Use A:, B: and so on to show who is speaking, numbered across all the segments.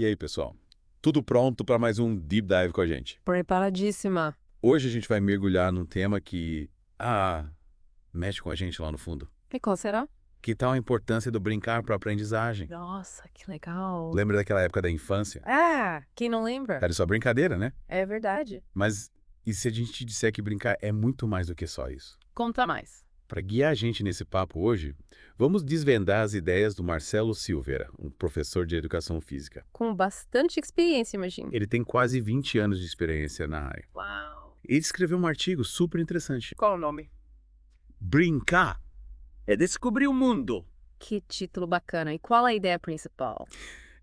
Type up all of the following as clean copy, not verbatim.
A: E aí, pessoal? Tudo pronto para mais um Deep Dive com a gente?
B: Preparadíssima.
A: Hoje a gente vai mergulhar num tema que, mexe com a gente lá no fundo.
B: E qual será?
A: Que tal a importância do brincar para a aprendizagem?
B: Nossa, que legal.
A: Lembra daquela época da infância?
B: Ah, quem não lembra?
A: Era só brincadeira, né?
B: É verdade.
A: Mas e se a gente disser que brincar é muito mais do que só isso?
B: Conta mais.
A: Para guiar a gente nesse papo hoje, vamos desvendar as ideias do Marcelo Silveira, um professor de educação física.
B: Com bastante experiência, imagino.
A: Ele tem quase 20 anos de experiência na área.
B: Uau.
A: Ele escreveu um artigo super interessante.
C: Qual o nome?
A: Brincar
C: É descobrir o mundo.
B: Que título bacana. E qual a ideia principal?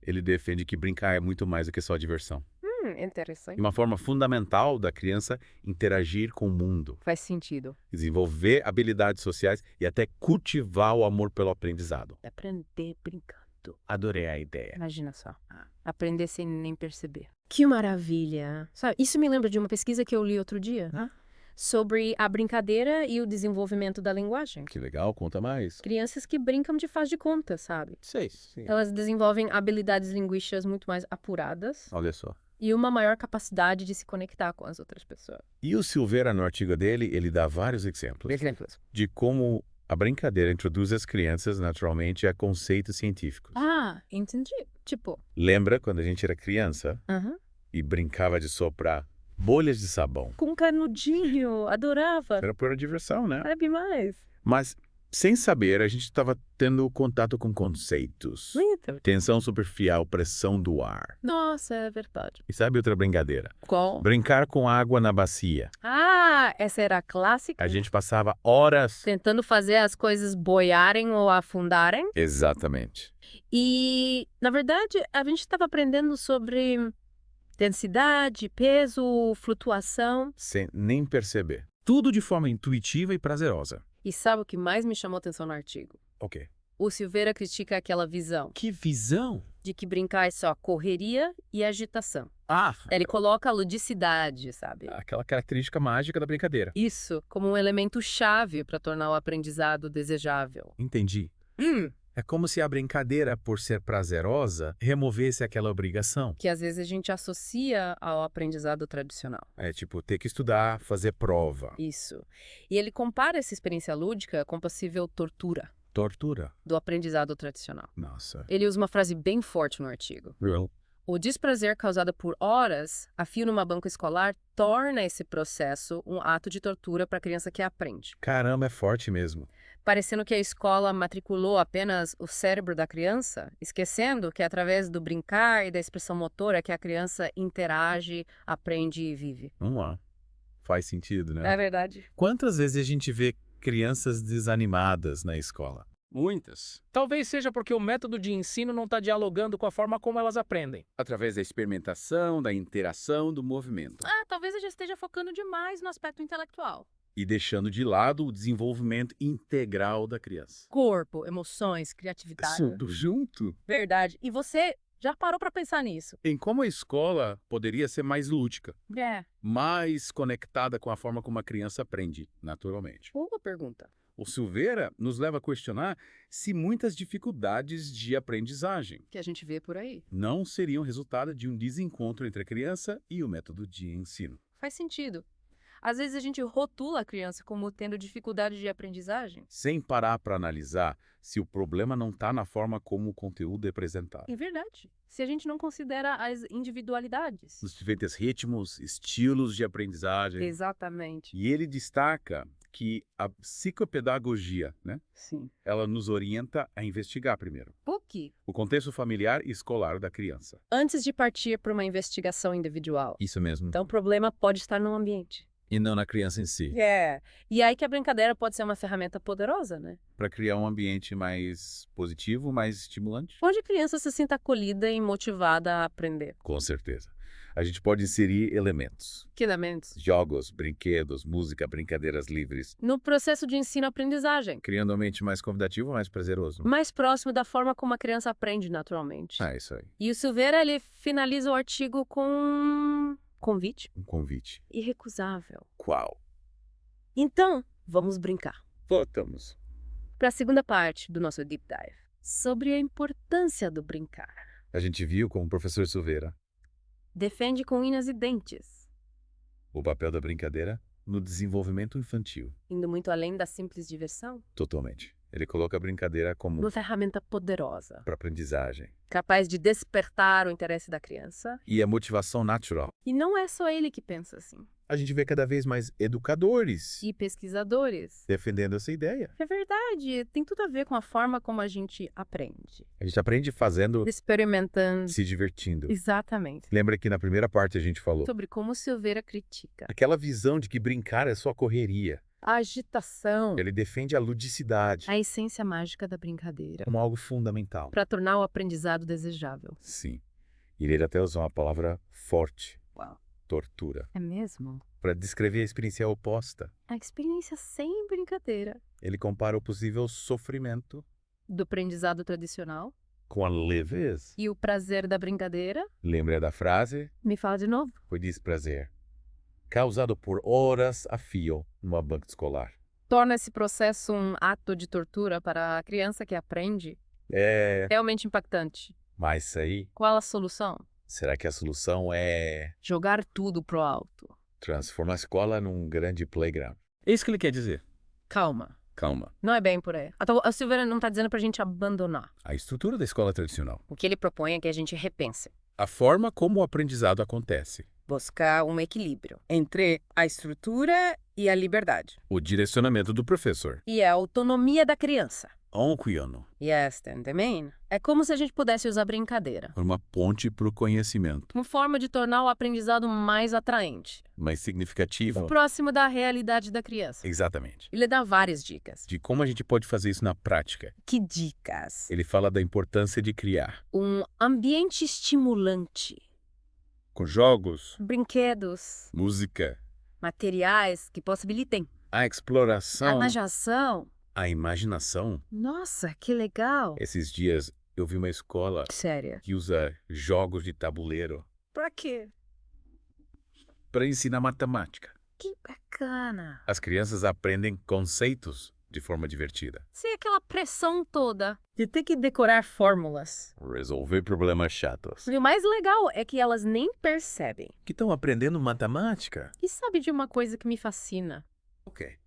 A: Ele defende que brincar é muito mais do que só diversão. E
B: Interessante.
A: uma forma fundamental da criança interagir com o mundo,
B: Faz sentido.
A: desenvolver habilidades sociais e até cultivar o amor pelo aprendizado.
B: Aprender brincando.
A: Adorei a ideia.
B: Imagina só. Aprender sem nem perceber. Que maravilha. Sabe, isso me lembra de uma pesquisa que eu li outro dia. Sobre a brincadeira e o desenvolvimento da linguagem.
A: Que legal, conta mais.
B: Crianças que brincam de faz de conta, sabe?
A: Sei, sim.
B: Elas desenvolvem habilidades linguísticas muito mais apuradas
A: Olha só.
B: e uma maior capacidade de se conectar com as outras pessoas.
A: E o Silveira, no artigo dele, ele dá vários exemplos
B: Exemplos.
A: de como a brincadeira introduz as crianças naturalmente a conceitos científicos.
B: Entendi. Tipo,
A: Lembra quando a gente era criança
B: aham.
A: e brincava de soprar bolhas de sabão?
B: Com canudinho, adorava.
A: Era pura diversão, né?
B: Era demais.
A: Mas, sem saber, a gente estava tendo contato com conceitos.
B: Muito.
A: Tensão superficial, pressão do ar.
B: Nossa, é verdade.
A: E sabe outra brincadeira?
B: Qual?
A: Brincar com água na bacia.
B: Essa era a clássica.
A: A gente passava horas...
B: Tentando fazer as coisas boiarem ou afundarem.
A: Exatamente.
B: E, na verdade, a gente estava aprendendo sobre densidade, peso, flutuação.
A: Sem nem perceber.
C: Tudo de forma intuitiva e prazerosa.
B: E sabe o que mais me chamou atenção no artigo?
A: Ok.
B: O Silveira critica aquela visão
C: Que visão!
B: de que brincar é só correria e agitação. Ele coloca a ludicidade, sabe?
C: Aquela característica mágica da brincadeira.
B: Isso como um elemento chave para tornar o aprendizado desejável.
C: Entendi. É como se a brincadeira, por ser prazerosa, removesse aquela obrigação.
B: Que às vezes a gente associa ao aprendizado tradicional.
A: É tipo ter que estudar, fazer prova.
B: Isso. E ele compara essa experiência lúdica com possível tortura
A: Tortura.
B: do aprendizado tradicional.
A: Nossa.
B: Ele usa uma frase bem forte no artigo. O desprazer causado por horas a fio numa banca escolar torna esse processo um ato de tortura para a criança que aprende.
A: Caramba, é forte mesmo.
B: Parecendo que a escola matriculou apenas o cérebro da criança, esquecendo que é através do brincar e da expressão motora que a criança interage, aprende e vive.
A: Vamos lá. Faz sentido, né?
B: É verdade.
A: Quantas vezes a gente vê crianças desanimadas na escola?
C: Muitas. Talvez seja porque o método de ensino não está dialogando com a forma como elas aprendem.
A: Através da experimentação, da interação, do movimento.
B: Talvez eu já esteja focando demais no aspecto intelectual.
A: E deixando de lado o desenvolvimento integral da criança.
B: Corpo, emoções, criatividade.
A: Tudo junto.
B: Verdade. E você já parou para pensar nisso?
A: Em como a escola poderia ser mais lúdica,
B: É.
A: mais conectada com a forma como a criança aprende, naturalmente.
B: Boa pergunta.
A: O Silveira nos leva a questionar se muitas dificuldades de aprendizagem
B: Que a gente vê por aí.
A: não seriam resultado de um desencontro entre a criança e o método de ensino.
B: Faz sentido. Às vezes a gente rotula a criança como tendo dificuldade de aprendizagem.
A: Sem parar para analisar se o problema não está na forma como o conteúdo é apresentado.
B: É verdade. Se a gente não considera as individualidades.
A: Nos diferentes ritmos, estilos de aprendizagem.
B: Exatamente.
A: E ele destaca que a psicopedagogia, né,
B: Sim.
A: ela nos orienta a investigar primeiro
B: Por quê?
A: o contexto familiar e escolar da criança.
B: Antes de partir para uma investigação individual.
A: Isso mesmo.
B: Então o problema pode estar no ambiente.
A: E não na criança em si.
B: E aí que a brincadeira pode ser uma ferramenta poderosa, né?
A: Para criar um ambiente mais positivo, mais estimulante.
B: Onde a criança se sinta acolhida e motivada a aprender.
A: Com certeza. A gente pode inserir elementos.
B: Que elementos?
A: Jogos, brinquedos, música, brincadeiras livres.
B: No processo de ensino-aprendizagem.
A: Criando um ambiente mais convidativo, mais prazeroso.
B: Mais próximo da forma como a criança aprende naturalmente.
A: Isso aí.
B: E o Silveira, ele finaliza o artigo com um convite
A: Um convite.
B: irrecusável.
A: Qual?
B: Então, vamos brincar.
A: Voltamos.
B: Para a segunda parte do nosso Deep Dive. Sobre a importância do brincar.
A: A gente viu com o professor Silveira
B: Defende com unhas e dentes,
A: o papel da brincadeira no desenvolvimento infantil.
B: indo muito além da simples diversão.
A: Totalmente. Ele coloca a brincadeira como
B: Uma ferramenta poderosa,
A: para aprendizagem.
B: capaz de despertar o interesse da criança.
A: E a motivação natural.
B: E não é só ele que pensa assim.
A: A gente vê cada vez mais educadores
B: E pesquisadores.
A: defendendo essa ideia.
B: É verdade, tem tudo a ver com a forma como a gente aprende.
A: A gente aprende fazendo,
B: Experimentando.
A: se divertindo.
B: Exatamente.
A: Lembra que na primeira parte a gente falou
B: Sobre como Silveira critica
A: aquela visão de que brincar é só correria.
B: a agitação,
A: Ele defende a ludicidade
B: a essência mágica da brincadeira,
A: como algo fundamental.
B: para tornar o aprendizado desejável.
A: Sim. E ele até usou uma palavra forte.
B: Uau.
A: Tortura.
B: É mesmo?
A: Para descrever a experiência oposta.
B: A experiência sem brincadeira
A: Ele compara o possível sofrimento
B: do aprendizado tradicional
A: com a leveza.
B: e o prazer da brincadeira.
A: Lembra da frase?
B: Me fala de novo.
A: Foi desprazer. Causado por horas a fio numa banca escolar.
B: Torna esse processo um ato de tortura para a criança que aprende
A: É,
B: realmente impactante.
A: mas isso aí,
B: Qual a solução?
A: será que a solução é
B: Jogar tudo pro alto.
A: transformar a escola num grande playground?
C: É isso que ele quer dizer.
B: Calma.
A: Calma.
B: Não é bem por aí. A Silveira não está dizendo pra gente abandonar.
A: A estrutura da escola tradicional.
B: O que ele propõe é que a gente repense.
A: A forma como o aprendizado acontece.
B: Buscar um equilíbrio entre a estrutura e a liberdade.
A: O direcionamento do professor.
B: E a autonomia da criança.
A: Onquiano.
B: Yes, também. É como se a gente pudesse usar brincadeira.
A: Uma ponte para o conhecimento.
B: Uma forma de tornar o aprendizado mais atraente.
A: Mais significativo.
B: Próximo da realidade da criança.
A: Exatamente.
B: Ele dá várias dicas.
A: De como a gente pode fazer isso na prática.
B: Que dicas?
A: Ele fala da importância de criar.
B: Um ambiente estimulante.
A: Com jogos,
B: Brinquedos.
A: música,
B: Materiais que possibilitem.
A: a
B: A
A: exploração,
B: imaginação.
A: a imaginação.
B: Nossa, que legal.
A: Esses dias eu vi uma escola
B: Séria.
A: que usa jogos de tabuleiro
B: Pra quê?
A: para ensinar matemática.
B: Que bacana.
A: As crianças aprendem conceitos de forma divertida.
B: Sem aquela pressão toda de ter que decorar fórmulas.
A: Resolver problemas chatos.
B: E o mais legal é que elas nem percebem.
A: Que estão aprendendo matemática?
B: E sabe de uma coisa que me fascina?
A: Ok.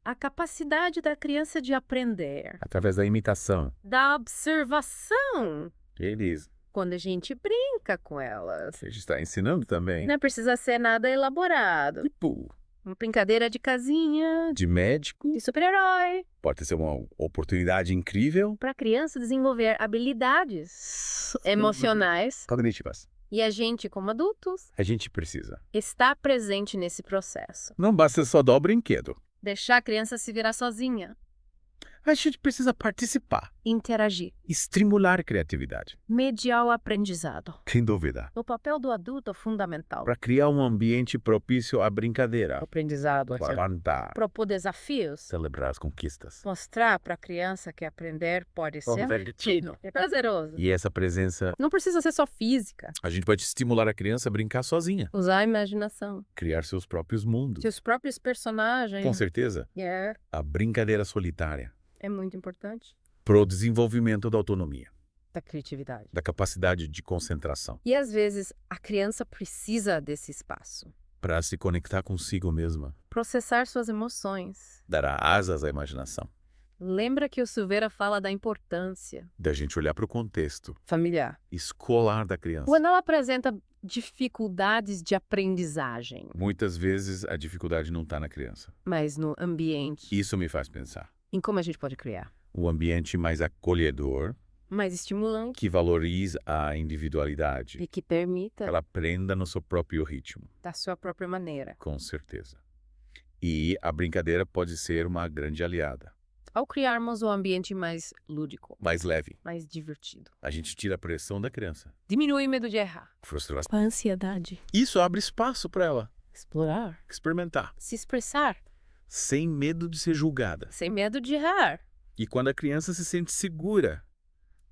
B: A capacidade da criança de aprender,
A: Através da imitação.
B: da observação,
A: Eles.
B: quando a gente brinca com elas.
A: A gente está ensinando também.
B: Não precisa ser nada elaborado.
A: Tipo,
B: Uma brincadeira de casinha,
A: de médico.
B: de super-herói.
A: Pode ser uma oportunidade incrível.
B: Para a criança desenvolver habilidades emocionais.
A: Cognitivas.
B: E a gente, como adultos,
A: A gente precisa.
B: está presente nesse processo.
A: Não basta só dar o brinquedo.
B: Deixar a criança se virar sozinha.
A: A gente precisa participar.
B: Interagir.
A: Estimular a criatividade.
B: Mediar o aprendizado.
A: Sem dúvida.
B: O papel do adulto é fundamental.
A: Para criar um ambiente propício à brincadeira.
B: Aprendizado.
A: Para cantar.
B: Propor desafios.
A: Celebrar as conquistas.
B: Mostrar para a criança que aprender pode ser divertido. É prazeroso.
A: E essa presença,
B: Não precisa ser só física.
A: a gente pode estimular a criança a brincar sozinha.
B: Usar a imaginação.
A: Criar seus próprios mundos.
B: Seus próprios personagens.
A: Com certeza,
B: É,
A: a brincadeira solitária.
B: é muito importante.
A: Para o desenvolvimento da autonomia.
B: Da criatividade.
A: Da capacidade de concentração.
B: E às vezes a criança precisa desse espaço.
A: Para se conectar consigo mesma.
B: Processar suas emoções.
A: Dará asas à imaginação.
B: Lembra que o Silveira fala da importância
A: Da gente olhar para o contexto
B: familiar.
A: escolar da criança.
B: Quando ela apresenta dificuldades de aprendizagem,
A: Muitas vezes a dificuldade não está na criança.
B: mas no ambiente,
A: Isso me faz pensar.
B: em como a gente pode criar.
A: Um ambiente mais acolhedor,
B: Mais estimulante
A: que valoriza a individualidade.
B: e que permita
A: Que ela aprenda no seu próprio ritmo,
B: da sua própria maneira.
A: com certeza. E a brincadeira pode ser uma grande aliada.
B: Ao criarmos um ambiente mais lúdico,
A: Mais leve.
B: mais divertido.
A: A gente tira a pressão da criança.
B: Diminui o medo de errar.
A: Frustração.
B: A ansiedade.
A: Isso abre espaço para ela
B: Explorar.
A: experimentar.
B: Se expressar.
A: Sem medo de ser julgada.
B: Sem medo de errar.
A: E quando a criança se sente segura,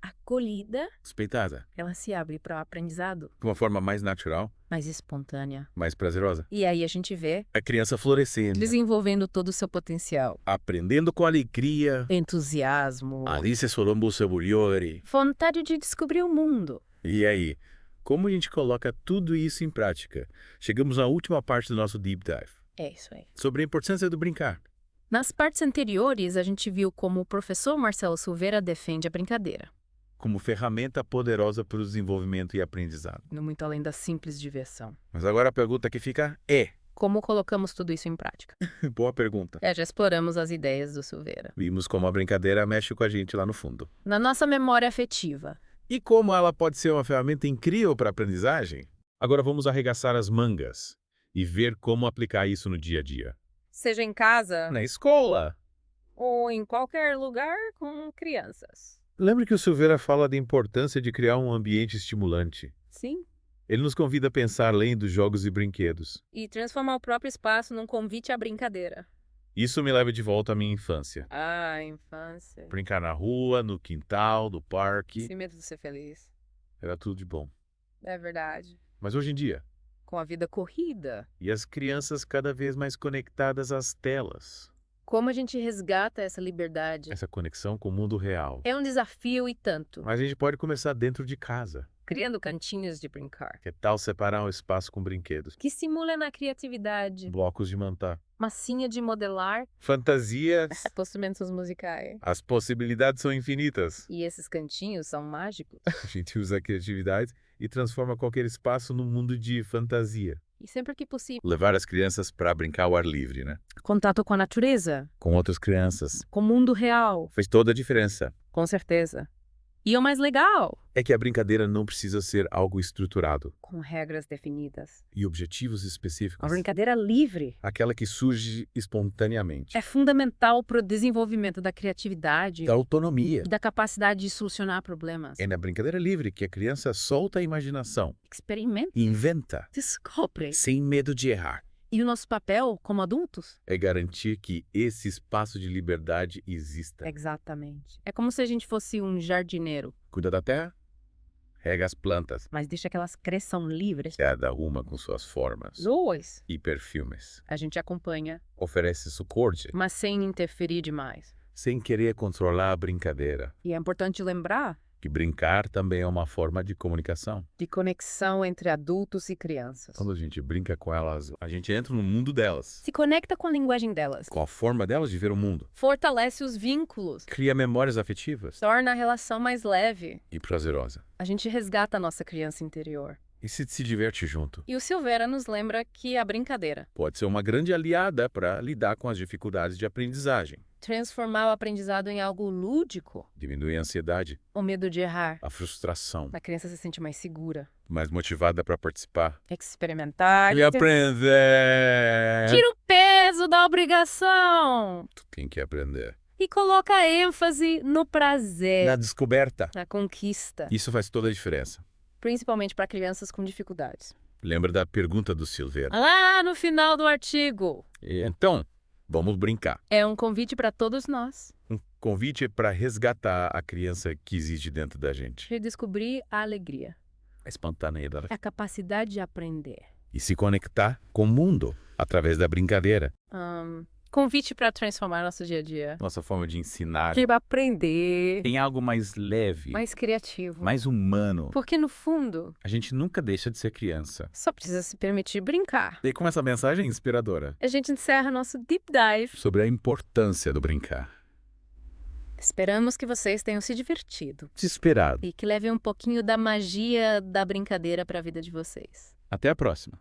B: Acolhida,
A: respeitada,
B: ela se abre para o aprendizado
A: de uma forma mais natural,
B: mais espontânea.
A: mais prazerosa,
B: E aí a gente vê
A: a criança florescendo,
B: desenvolvendo todo o seu potencial.
A: aprendendo com alegria.
B: Entusiasmo.
A: Alice Solombo Seburiori.
B: Vontade de descobrir o mundo.
A: E aí, como a gente coloca tudo isso em prática? Chegamos à última parte do nosso Deep Dive,
B: É isso aí.
A: sobre a importância do brincar.
B: Nas partes anteriores, a gente viu como o professor Marcelo Silveira defende a brincadeira,
A: Como ferramenta poderosa para o desenvolvimento e aprendizado.
B: indo muito além da simples diversão.
A: Mas agora a pergunta que fica é...
B: Como colocamos tudo isso em prática?
A: Boa pergunta.
B: Já exploramos as ideias do Silveira.
A: Vimos como a brincadeira mexe com a gente lá no fundo.
B: Na nossa memória afetiva,
A: E como ela pode ser uma ferramenta incrível para a aprendizagem? Agora vamos arregaçar as mangas e ver como aplicar isso no dia a dia.
B: seja em casa
A: Na escola!
B: ou em qualquer lugar com crianças.
A: Lembre que o Silveira fala da importância de criar um ambiente estimulante.
B: Sim.
A: Ele nos convida a pensar além dos jogos e brinquedos.
B: E transformar o próprio espaço num convite à brincadeira.
A: Isso me leva de volta à minha infância.
B: Ah, infância.
A: Brincar na rua, no quintal, no parque,
B: Sem medo de ser feliz.
A: era tudo de bom.
B: É verdade.
A: Mas hoje em dia,
B: Com a vida corrida.
A: e as crianças cada vez mais conectadas às telas,
B: Como a gente resgata essa liberdade?
A: essa conexão com o mundo real.
B: É um desafio e tanto.
A: Mas a gente pode começar dentro de casa.
B: Criando cantinhos de brincar.
A: Que tal separar um espaço com brinquedos?
B: Que estimula na criatividade.
A: Blocos de montar.
B: Massinha de modelar.
A: Fantasias.
B: Postamentos musicais.
A: As possibilidades são infinitas.
B: E esses cantinhos são mágicos.
A: A gente usa a criatividade e transforma qualquer espaço num mundo de fantasia.
B: E sempre que possível.
A: Levar as crianças para brincar ao ar livre, né?
B: Contato com a natureza.
A: Com outras crianças.
B: Com o mundo real.
A: Faz toda a diferença.
B: Com certeza. E o mais legal,
A: É que a brincadeira não precisa ser algo estruturado
B: com regras definidas.
A: e objetivos
B: A
A: específicos.
B: brincadeira livre
A: Aquela que surge espontaneamente.
B: é fundamental para o desenvolvimento da criatividade
A: Da autonomia.
B: e da capacidade de solucionar problemas.
A: É na brincadeira livre que a criança solta a imaginação,
B: Experimenta,
A: inventa,
B: descobre.
A: sem medo de errar.
B: E o nosso papel como adultos?
A: É garantir que esse espaço de liberdade exista.
B: Exatamente. É como se a gente fosse um jardineiro,
A: Cuida da terra, rega as plantas,
B: mas deixa que elas cresçam livres.
A: cada uma com suas formas
B: Dois,
A: e perfumes.
B: a gente acompanha,
A: Oferece suporte,
B: mas sem interferir demais.
A: sem querer controlar a brincadeira.
B: E é importante lembrar
A: Que brincar também é uma forma de comunicação.
B: de conexão entre adultos e crianças.
A: Quando a gente brinca com elas, a gente entra no mundo delas,
B: Se conecta com a linguagem delas.
A: com a forma delas de ver o mundo.
B: Fortalece os vínculos.
A: Cria memórias afetivas
B: Torna a relação mais leve.
A: e prazerosa.
B: A gente resgata a nossa criança interior.
A: E se diverte junto.
B: E o Silveira nos lembra que a brincadeira,
A: Pode ser uma grande aliada para lidar com as dificuldades de aprendizagem.
B: transformar o aprendizado em algo lúdico,
A: Diminuir a ansiedade,
B: o medo de errar,
A: a frustração,
B: a criança se sente mais segura,
A: mais motivada para participar.
B: experimentar,
A: E aprender!
B: tira o peso da obrigação
A: Quem quer aprender?
B: e coloca ênfase no prazer,
A: Na descoberta.
B: na conquista,
A: Isso faz toda a diferença.
B: principalmente para crianças com dificuldades.
A: Lembra da pergunta do Silveira?
B: Lá no final do artigo,
A: E então, vamos brincar.
B: é um convite para todos nós
A: Um convite para resgatar a criança que existe dentro da gente.
B: redescobrir a alegria,
A: A espontaneidade.
B: a capacidade de aprender.
A: E se conectar com o mundo através da brincadeira.
B: Convite para transformar nosso dia a dia.
A: Nossa forma de ensinar
B: De aprender,
A: tem algo mais leve,
B: mais criativo.
A: mais humano.
B: Porque no fundo,
A: A gente nunca deixa de ser criança.
B: só precisa se permitir brincar.
A: E com essa mensagem inspiradora
B: A gente encerra nosso Deep Dive.
A: sobre a importância do brincar.
B: Esperamos que vocês tenham se divertido
A: Desesperado.
B: e que levem um pouquinho da magia da brincadeira para a vida de vocês.
A: Até a próxima.